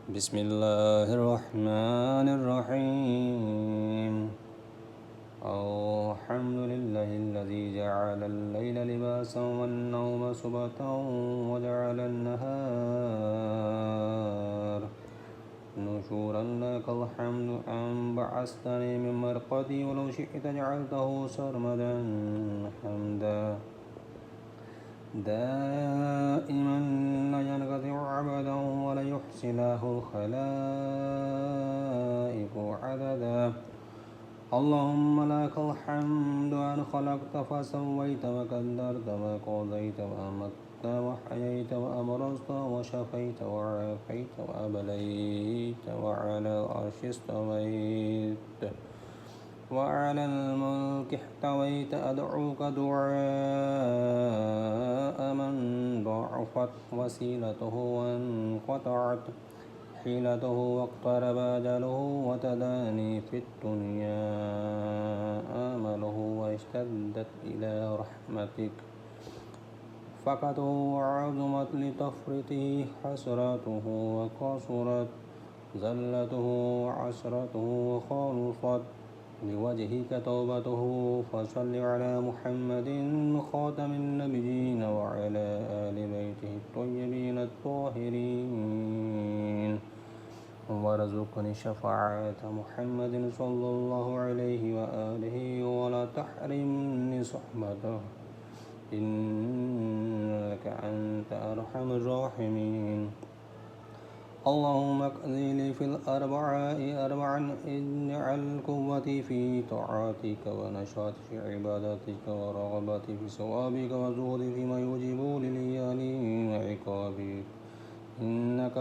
بسم الله الرحمن الرحيم الحمد لله الذي جعل الليل لباسا والنوم سباتا وجعل النهار نشورا لك الحمد أن بعثتني من مرقدي ولو شئت جعلته سرمدا حمدا دائما لا ينقطع عبدا ولا يحصي له الخلائق عددا اللهم لك الحمد أن خلقت فسويت وقدرت وقضيت وأمت وحييت وأمرزت وشفيت وعافيت وأبليت وعلى العرش استويت وعلى الملك احتويت أدعوك دعاء من ضعفت وسيلته وانقطعت حيلته واقترب أجله وتداني في الدنيا آمله واشتدت إلى رحمتك فقته وعظمت لتفرطه حسرته وقصرت زلته وعسرته وخالفت لوجهك توبته فصل على محمد خاتم النبيين وعلى آل بيته الطيبين الطاهرين وارزقني شفاعة محمد صلى الله عليه وآله ولا تحرمني صحبته إنك أنت أرحم الراحمين اللهم اقضي لي في الأربعاء أربعا اجعل قوتي في طاعتك ونشاطي في عبادتك ورغبتي في ثوابك وزهدي فيما يوجب لي عقابك إنك